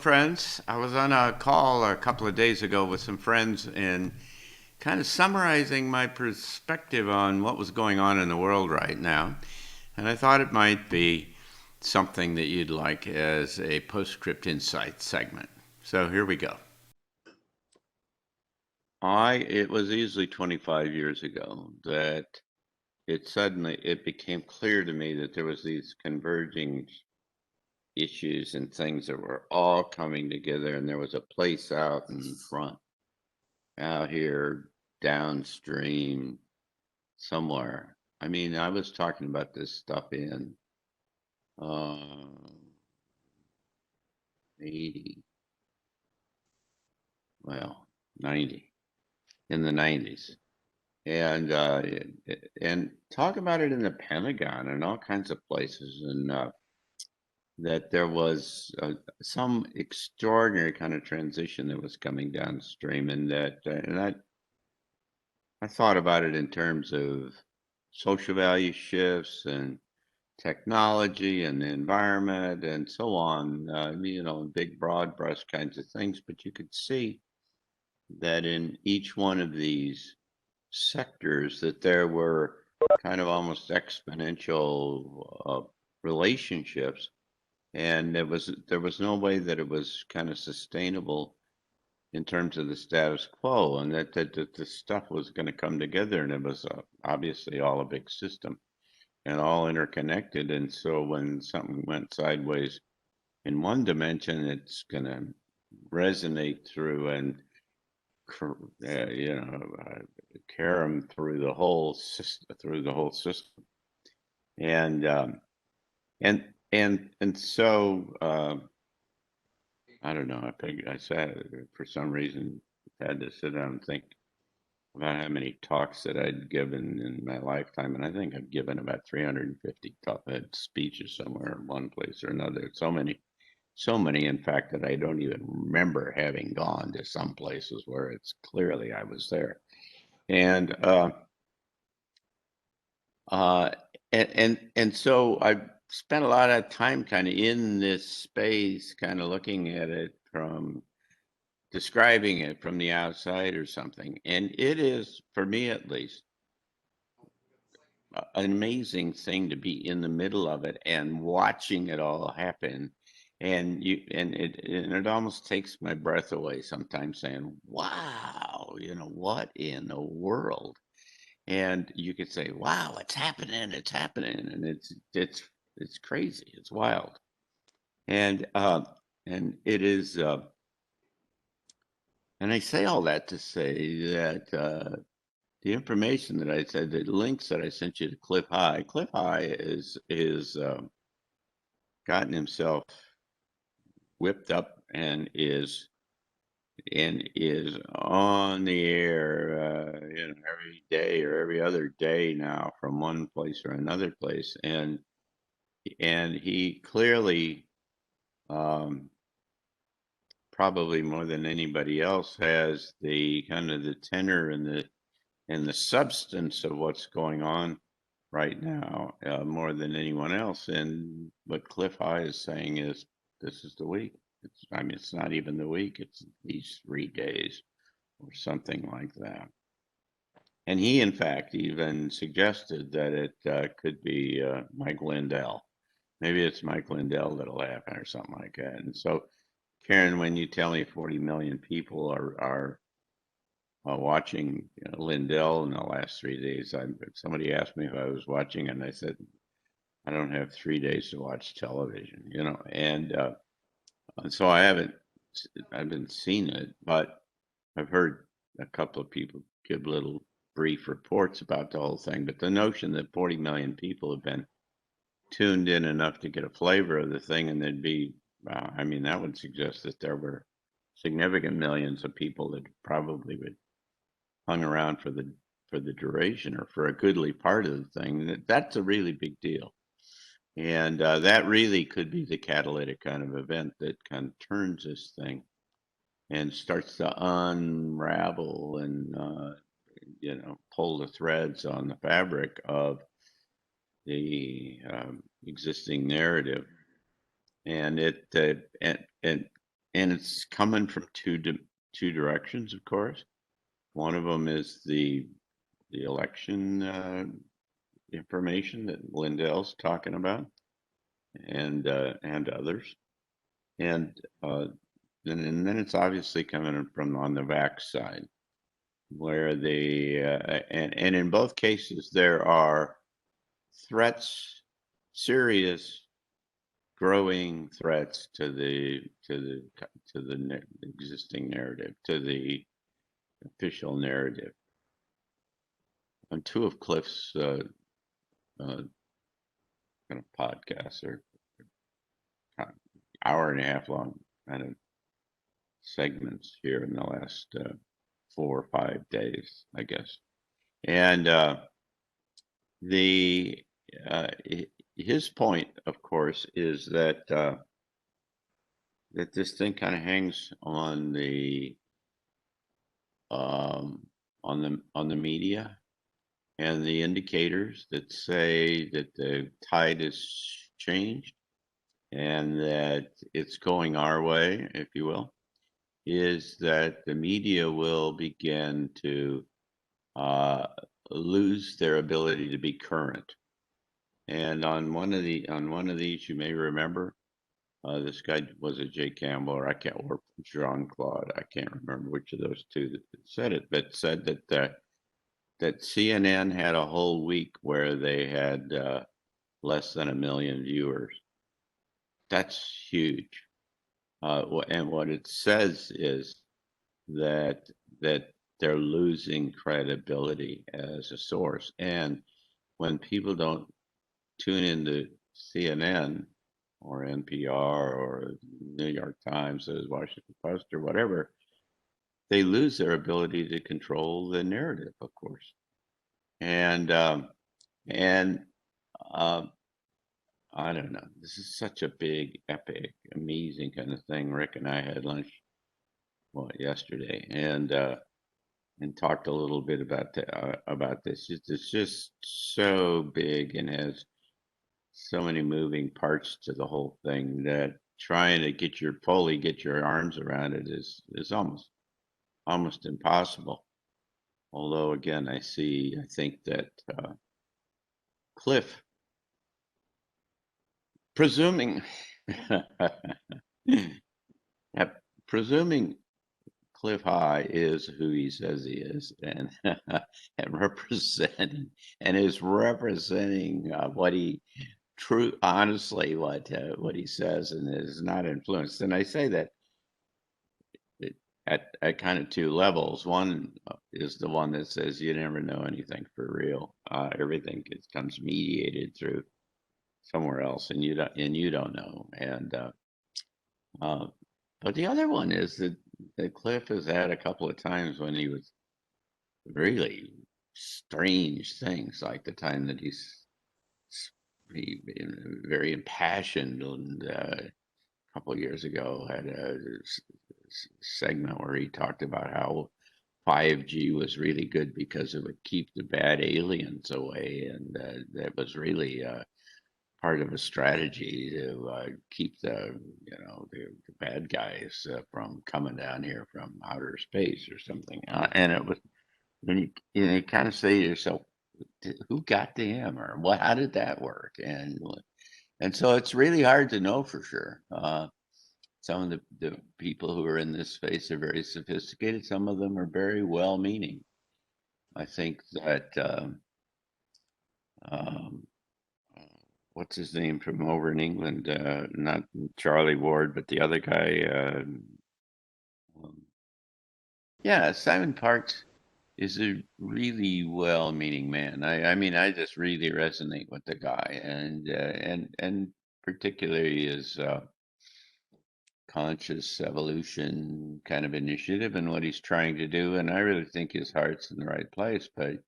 friends. I was on a call a couple of days ago with some friends and kind of summarizing my perspective on what was going on in the world right now. And I thought it might be something that you'd like as a PostScript Insights segment. So here we go. It was easily 25 years ago that it became clear to me that there was these converging issues and things that were all coming together, and there was a place out in front, out here downstream somewhere. I mean, I was talking about this stuff in uh 80, well, 90, in the 90s. And talk about it in the Pentagon and all kinds of places, and that there was some extraordinary kind of transition that was coming downstream, and I thought about it in terms of social value shifts and technology and the environment and so on, big broad brush kinds of things. But you could see that in each one of these sectors that there were kind of almost exponential relationships, and there was no way that it was kind of sustainable in terms of the status quo, and that the stuff was going to come together, and it was obviously all a big system and all interconnected. And so when something went sideways in one dimension, it's going to resonate through and carry them through the whole system. And and so I don't know. I sat for some reason had to sit down and think about how many talks that I'd given in my lifetime, and I think I've given about 350 speeches somewhere in one place or another. So many, in fact, that I don't even remember having gone to some places where it's clearly I was there. And uh, and so I spent a lot of time kind of in this space, kind of looking at it from describing it from the outside or something. And it is, for me at least, an amazing thing to be in the middle of it and watching it all happen. And it almost takes my breath away sometimes, saying, wow, what in the world? And you could say, wow, it's happening, and it's crazy, it's wild. And it is, and I say all that to say that the information that I said, the links that I sent you to Cliff High is gotten himself whipped up and is on the air, every day or every other day now from one place or another place, and he clearly, um, probably more than anybody else, has the kind of the tenor and the substance of what's going on right now, more than anyone else. And what Cliff High is saying is, this is the week. I mean, it's not even the week, it's these 3 days or something like that. And he, in fact, even suggested that it could be Mike Lindell. Maybe it's Mike Lindell that'll happen or something like that. And so, Karen, when you tell me 40 million people are watching Lindell in the last 3 days, somebody asked me if I was watching, and I said, I don't have 3 days to watch television, and so I haven't seen it, but I've heard a couple of people give little brief reports about the whole thing. But the notion that 40 million people have been tuned in enough to get a flavor of the thing, and there'd be, I mean, that would suggest that there were significant millions of people that probably would hung around for the duration or for a goodly part of the thing. That's a really big deal. And that really could be the catalytic kind of event that kind of turns this thing and starts to unravel and pull the threads on the fabric of the existing narrative. And it and and it's coming from two directions, of course. One of them is the election information that Lindell's talking about, and others, and and then it's obviously coming from on the vax side, where and in both cases there are threats, serious, growing threats to the existing narrative, to the official narrative. On two of Cliff's kind of podcasts, or hour and a half long kind of segments here in the last 4 or 5 days, I guess. And the his point, of course, is that that this thing kind of hangs on the media and the indicators that say that the tide has changed and that it's going our way, if you will, is that the media will begin to uh, lose their ability to be current. And on one of these, you may remember, this guy was a Jay Campbell, or Jean Claude. I can't remember which of those two that said it, but said that CNN had a whole week where they had less than 1 million viewers. That's huge. And what it says is that they're losing credibility as a source. And when people don't tune into CNN or NPR or New York Times or Washington Post or whatever, they lose their ability to control the narrative, of course. And and I don't know. This is such a big, epic, amazing kind of thing. Rick and I had lunch, yesterday, and talked a little bit about this. It's just so big and has so many moving parts to the whole thing that trying to get your arms around it is almost impossible. Although again, I think that Cliff, presuming yeah, presuming Cliff High is who he says he is, and and is representing what he honestly what he says, and is not influenced. And I say that at kind of two levels. One is the one that says you never know anything for real. Everything comes mediated through somewhere else, and you don't know. And but the other one is that Cliff has had a couple of times when he was really strange things, like the time that he very impassioned, and a couple of years ago had a segment where he talked about how 5G was really good because it would keep the bad aliens away, and that was really part of a strategy to keep the bad guys from coming down here from outer space or something. And it was, and you kind of say to yourself, who got to him, or what? How did that work? And so it's really hard to know for sure. Some of the people who are in this space are very sophisticated. Some of them are very well-meaning. I think that um, what's his name from over in England? Not Charlie Ward, but the other guy. Um, yeah, Simon Parks is a really well-meaning man. I mean, I just really resonate with the guy, and particularly his conscious evolution kind of initiative and what he's trying to do. And I really think his heart's in the right place. But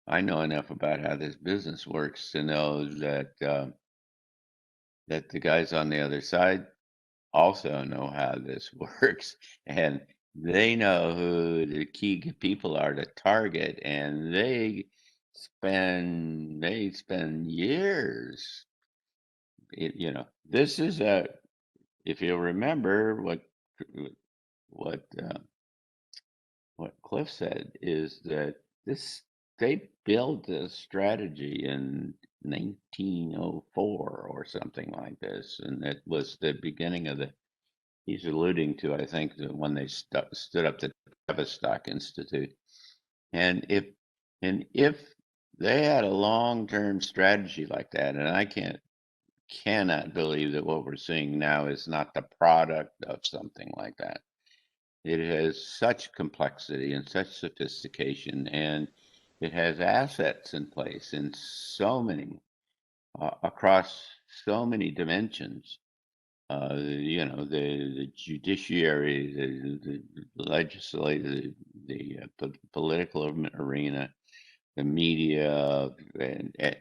I know enough about how this business works to know that the guys on the other side also know how this works, and they know who the key people are to target, and they spend years. This is if you'll remember what what what Cliff said is that this they built a strategy in 1904 or something like this, and it was the beginning of the. He's alluding to, I think, when they stood up the Tavistock Institute, and if they had a long-term strategy like that, and I cannot believe that what we're seeing now is not the product of something like that. It has such complexity and such sophistication, and it has assets in place in so many, across so many dimensions. The judiciary, the legislative, the political arena, the media,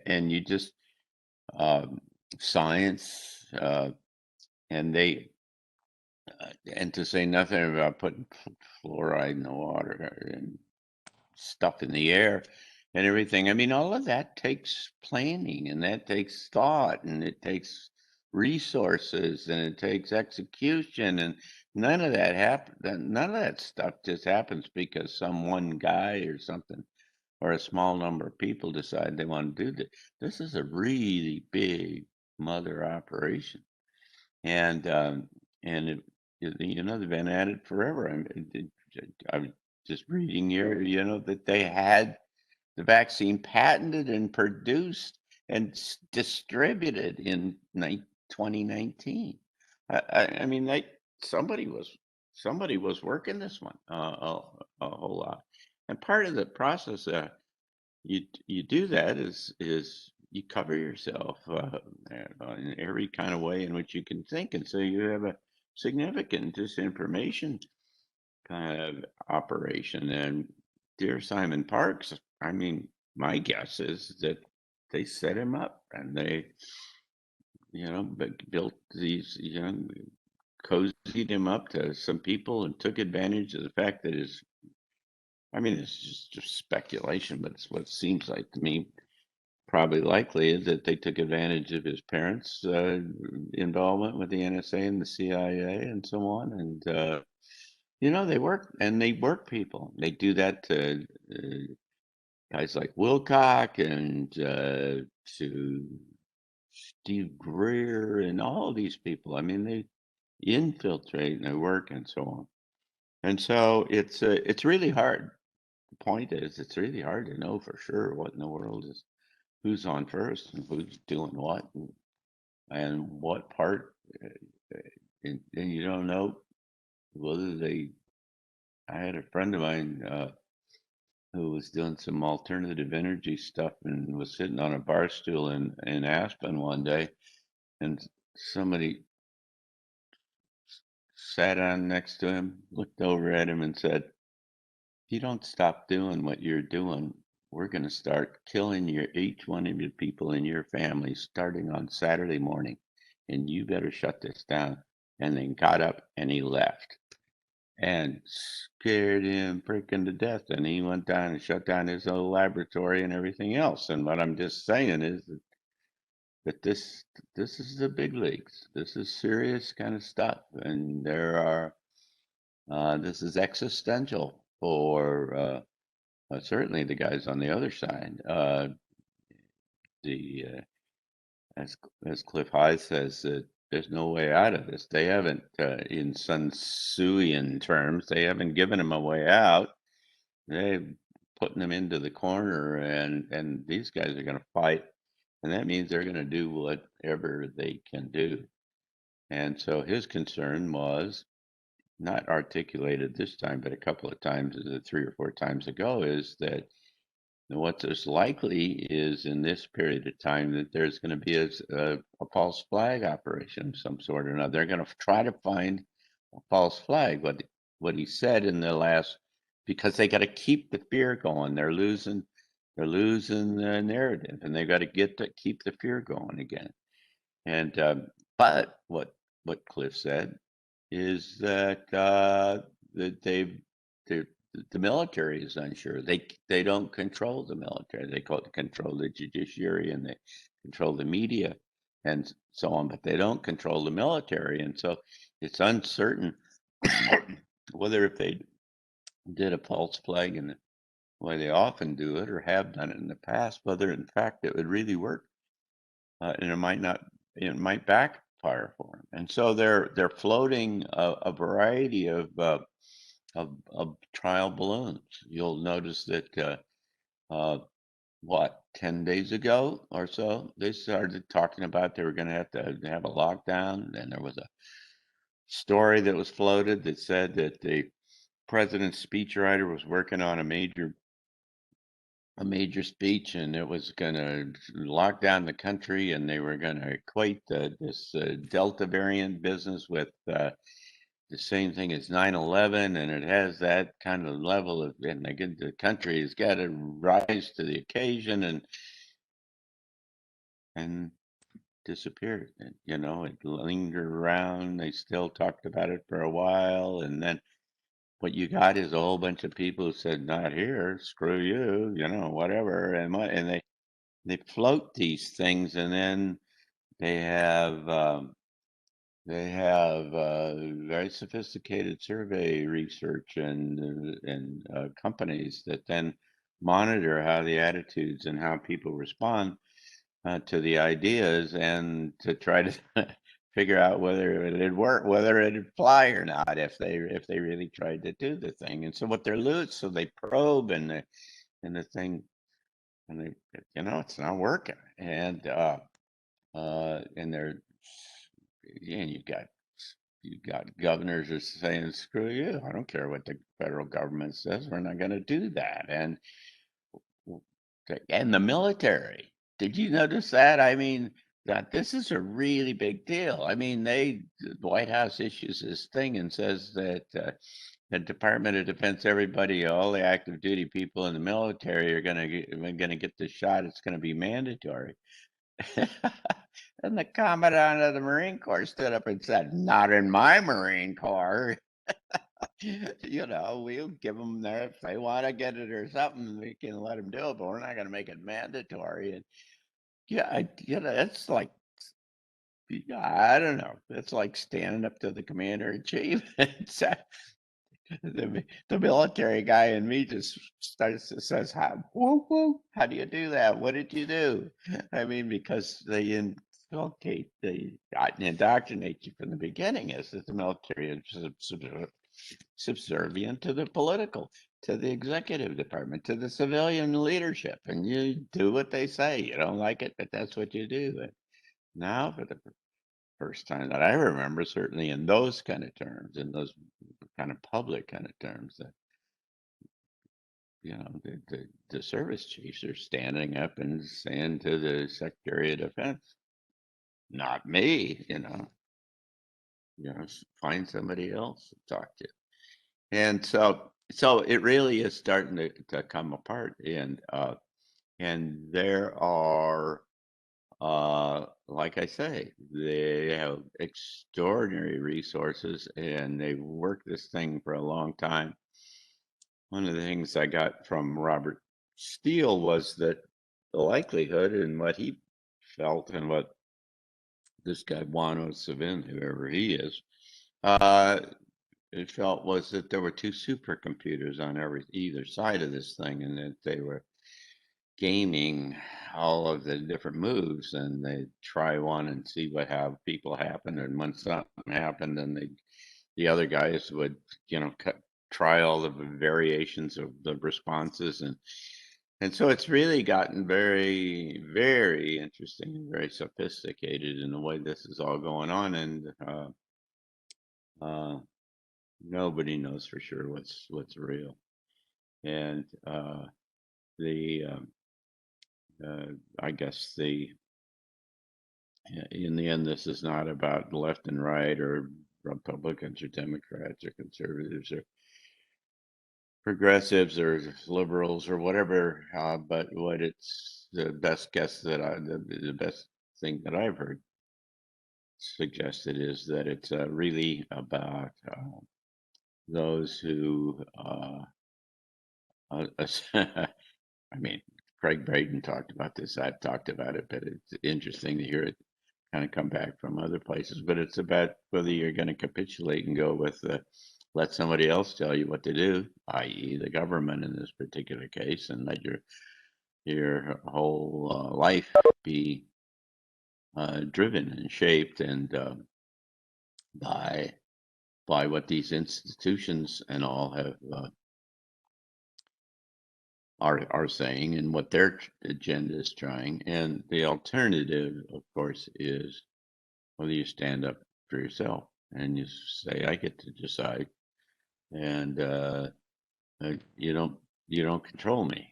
and you just um, science, and they and to say nothing about putting fluoride in the water and stuff in the air and everything. I mean, all of that takes planning and that takes thought and it takes resources and it takes execution and none of that none of that stuff just happens because some one guy or something or a small number of people decide they want to do this. This is a really big mother operation. And they've been at it forever. I'm just reading here, that they had the vaccine patented and produced and distributed in 2019. I mean, somebody was working this one a whole lot, and part of the process you do that is you cover yourself in every kind of way in which you can think, and so you have a significant disinformation kind of operation. And dear Simon Parks, I mean, my guess is that they set him up and they, built these, cozied him up to some people and took advantage of the fact that I mean, it's just speculation, but it's what it seems like to me. Probably likely is that they took advantage of his parents' involvement with the NSA and the CIA and so on. And, they work people. They do that to guys like Wilcock and to Steve Greer and all of these people. I mean, they infiltrate and they work and so on. And so it's really hard. The point is, it's really hard to know for sure what in the world is who's on first and who's doing what and what part. uh, and you don't know whether they. I had a friend of mine who was doing some alternative energy stuff and was sitting on a bar stool in Aspen one day, and somebody sat on next to him, looked over at him, and said, "If you don't stop doing what you're doing, we're going to start killing each one of your people in your family starting on Saturday morning, and you better shut this down." And then got up and he left, and scared him freaking to death. And he went down and shut down his own laboratory and everything else. And what I'm just saying is that this is the big leagues. This is serious kind of stuff, and there are this is existential for certainly the guys on the other side. The as as Cliff High says, there's no way out of this. They haven't, in Sun Tzuian terms, they haven't given him a way out. They're putting them into the corner, and these guys are going to fight, and that means they're going to do whatever they can do. And so his concern was not articulated this time, but a couple of times, 3 or 4 times ago, is that what's likely is in this period of time that there's going to be a false flag operation of some sort or another. They're going to try to find a false flag. What he said in the last, because they got to keep the fear going. They're losing the narrative, and they've got to keep the fear going again. And but what Cliff said is that the military is unsure. They don't control the military. They control the judiciary and they control the media and so on, but they don't control the military, and so it's uncertain whether if they did a pulse plague and the way they often do it or have done it in the past, whether in fact it would really work, and it might not, it might backfire for them. And so they're floating a variety of trial balloons. You'll notice that what 10 days ago or so they started talking about they were going to have a lockdown, and there was a story that was floated that said that the president's speechwriter was working on a major speech, and it was going to lock down the country, and they were going to equate this Delta variant business with the same thing as 9/11, and it has that kind of level of, and the country has got to rise to the occasion, and disappeared. And, it lingered around. They still talked about it for a while, and then what you got is a whole bunch of people who said, "Not here, screw you," whatever, and they float these things, and then they have very sophisticated survey research and companies that then monitor how the attitudes and how people respond to the ideas, and to try to figure out whether it'd work, whether it'd fly or not, if they really tried to do the thing. And so what they're loose, so they probe, and the thing, and it's not working. And they're, and you got governors are saying, screw you, I don't care what the federal government says, we're not going to do that. And the military, did you notice that? I mean, that this is a really big deal. I mean, the White House issues this thing and says that the Department of Defense, everybody, all the active duty people in the military are going to get the shot. It's going to be mandatory. And the commandant of the Marine Corps stood up and said, "Not in my Marine Corps." We'll give them there if they want to get it or something. We can let them do it, but we're not going to make it mandatory. And yeah, it's like, I don't know. It's like standing up to the commander in chief. The military guy in me just says, how do you do that? What did you do? I mean, because they indoctrinate you from the beginning as that the military is subservient to the political, to the executive department, to the civilian leadership, and you do what they say. You don't like it, but that's what you do. And now, for the first time that I remember, certainly in those kind of terms, in those kind of public kind of terms, that the service chiefs are standing up and saying to the Secretary of Defense, "Not me," find somebody else to talk to. And so it really is starting to come apart, and there are, like I say, they have extraordinary resources, and they've worked this thing for a long time. One of the things I got from Robert Steele was that the likelihood, and what he felt, and what this guy Juan Savin, whoever he is, uh, it felt, was that there were two supercomputers on either side of this thing, and that they were gaming all of the different moves, and they try one and see what have people happen, and when something happened, then the other guys would try all the variations of the responses, and so it's really gotten very, very interesting and very sophisticated in the way this is all going on. And uh, nobody knows for sure what's real. And the I guess in the end, this is not about left and right, or Republicans or Democrats or conservatives or progressives or liberals or whatever. But what it's the best guess that the best thing that I've heard suggested is that it's really about those who, I mean, Craig Braden talked about this. I've talked about it, but it's interesting to hear it kind of come back from other places. But it's about whether you're going to capitulate and go with let somebody else tell you what to do, i.e., the government in this particular case, and let your whole life be driven and shaped and by what these institutions and all have are saying and what their agenda is trying. And the alternative, of course, is whether you stand up for yourself and you say, "I get to decide," and you don't control me.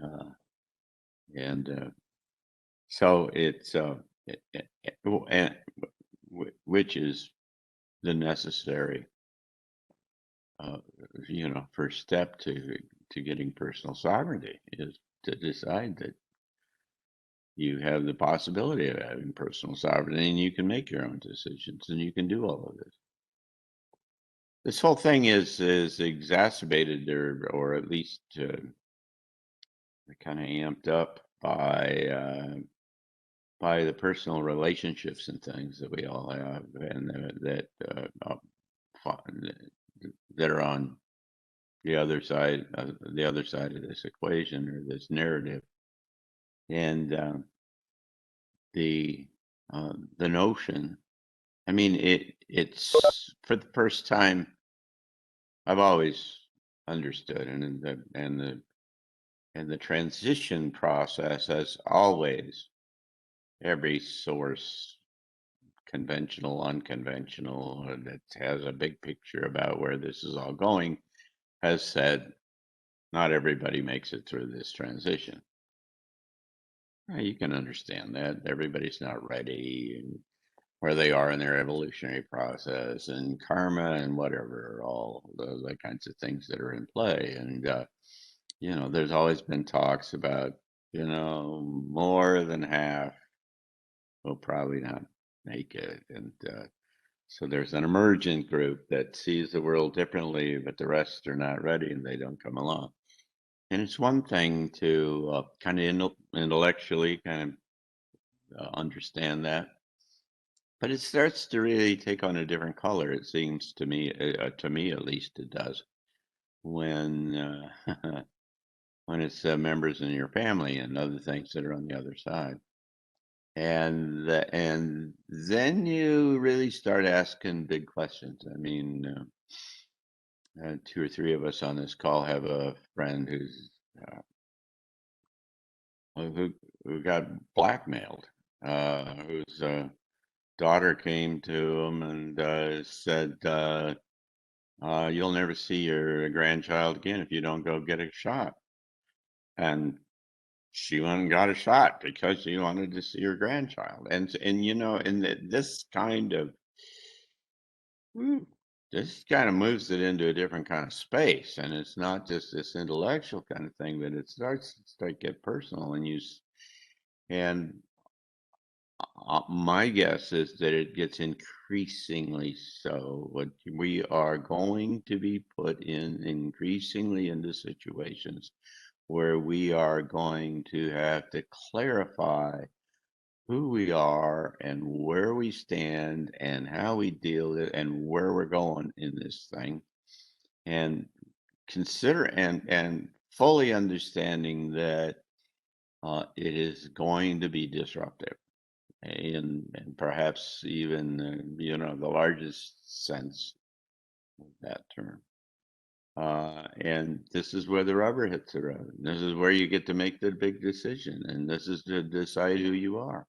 Uh, and so it's and which is the necessary uh, first step to getting personal sovereignty is to decide that you have the possibility of having personal sovereignty and you can make your own decisions and you can do all of this. This whole thing is exacerbated or at least kind of amped up by the personal relationships and things that we all have and that are on the other side of this equation or this narrative. And the the notion, I mean, it's for the first time I've always understood, and the transition process has always, every source, conventional, unconventional, that has a big picture about where this is all going, has said not everybody makes it through this transition. You can understand that everybody's not ready, and where they are in their evolutionary process, and karma, and whatever, all the kinds of things that are in play. And there's always been talks about more than half will probably not make it, and so there's an emergent group that sees the world differently, but the rest are not ready and they don't come along. And it's one thing to kind of intellectually kind of understand that, but it starts to really take on a different color. It seems to me at least, it does when when it's members in your family and other things that are on the other side. And then you really start asking big questions. I mean, two or three of us on this call have a friend uh, who got blackmailed, whose daughter came to him and said, "You'll never see your grandchild again if you don't go get a shot." And she went and got a shot because she wanted to see her grandchild. And this kind of Hmm. This kind of moves it into a different kind of space, and it's not just this intellectual kind of thing, but it starts to get personal. And my guess is that it gets increasingly so. What we are going to be put in increasingly into situations where we are going to have to clarify who we are and where we stand and how we deal with it and where we're going in this thing, and consider and fully understanding that it is going to be disruptive, and perhaps even the largest sense of that term. And this is where the rubber hits the road. This is where you get to make the big decision, and this is to decide who you are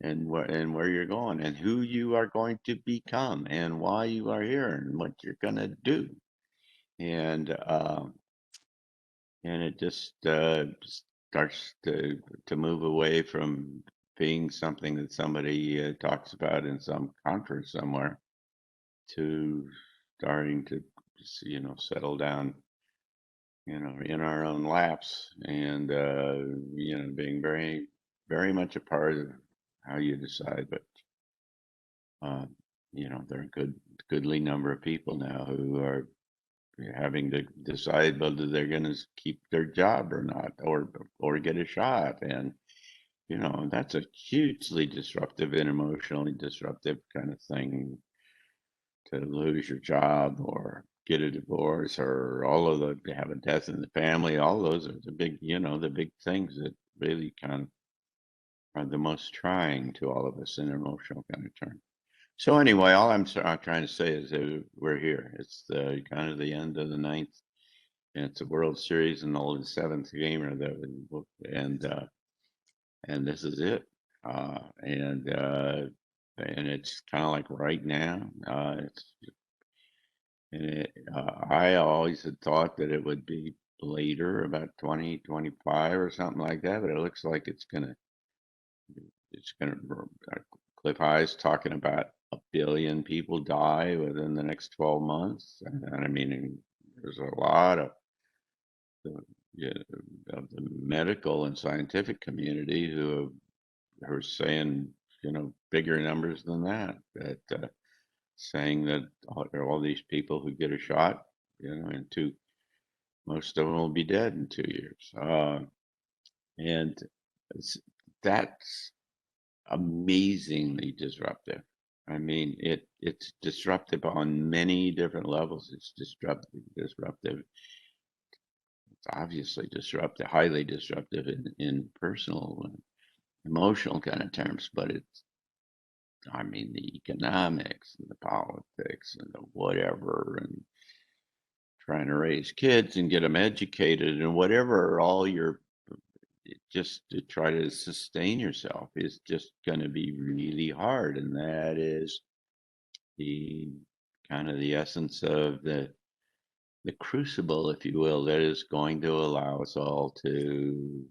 and where you're going and who you are going to become and why you are here and what you're going to do. And it just starts to move away from being something that somebody talks about in some conference somewhere to starting to settle down in our own laps, and being very, very much a part of how you decide. But uh, there are goodly number of people now who are having to decide whether they're going to keep their job or not, or get a shot. And that's a hugely disruptive and emotionally disruptive kind of thing, to lose your job or get a divorce, or all of the have a death in the family. All those are the big, the big things that really kind of are the most trying to all of us in emotional kind of terms. So anyway, all I'm trying to say is that we're here. It's the kind of the end of the ninth, and it's a World Series and only the seventh game, or and this is it. And it's kind of like right now. I always had thought that it would be later, about 2025 or something like that, but it looks like it's gonna. Cliff High's talking about 1 billion people die within the next 12 months, and I mean, there's a lot of the, yeah, of the medical and scientific community who are saying, bigger numbers than that. Saying that all these people who get a shot, most of them will be dead in 2 years. And it's, that's amazingly disruptive. I mean, it's disruptive on many different levels. It's disruptive. It's obviously disruptive, highly disruptive in personal and emotional kind of terms, but I mean, the economics and the politics and the whatever, and trying to raise kids and get them educated and whatever, all your just to try to sustain yourself is just going to be really hard. And that is the kind of the essence of the crucible, if you will, that is going to allow us all to,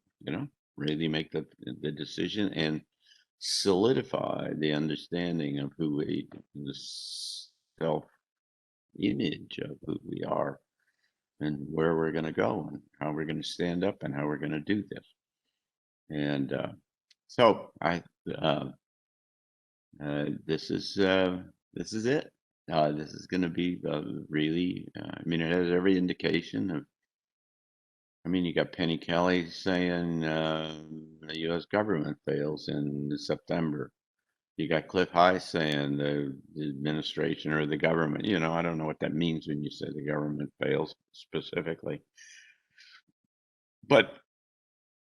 really make the decision and solidify the understanding of the self image of who we are and where we're going to go and how we're going to stand up and how we're going to do this. And so this is it. This is going to be really. I mean, it has every indication of. I mean, you got Penny Kelly saying the U.S. government fails in September. You got Cliff High saying the administration or the government. I don't know what that means when you say the government fails specifically, but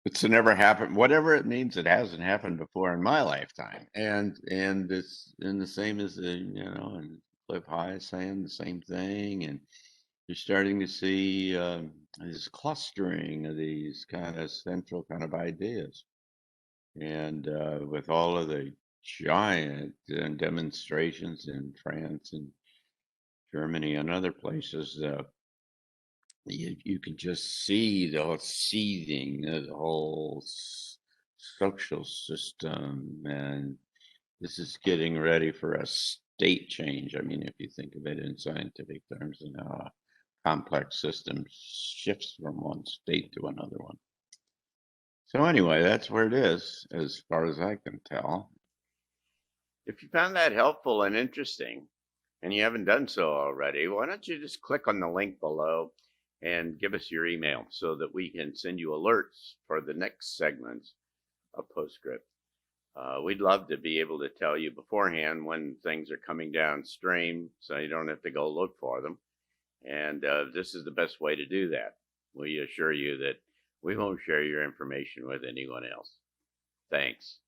it's never happened. Whatever it means, it hasn't happened before in my lifetime. And it's and the same as and Cliff High is saying the same thing, and you're starting to see this clustering of these kind of central kind of ideas, and with all of the giant demonstrations in France and Germany and other places. You can just see the whole seething of the whole social system, and this is getting ready for a state change. I mean, if you think of it in scientific terms, and how a complex system shifts from one state to another one. So anyway, that's where it is, as far as I can tell. If you found that helpful and interesting, and you haven't done so already, why don't you just click on the link below and give us your email so that we can send you alerts for the next segments of PostScript. We'd love to be able to tell you beforehand when things are coming downstream so you don't have to go look for them. And this is the best way to do that. We assure you that we won't share your information with anyone else. Thanks.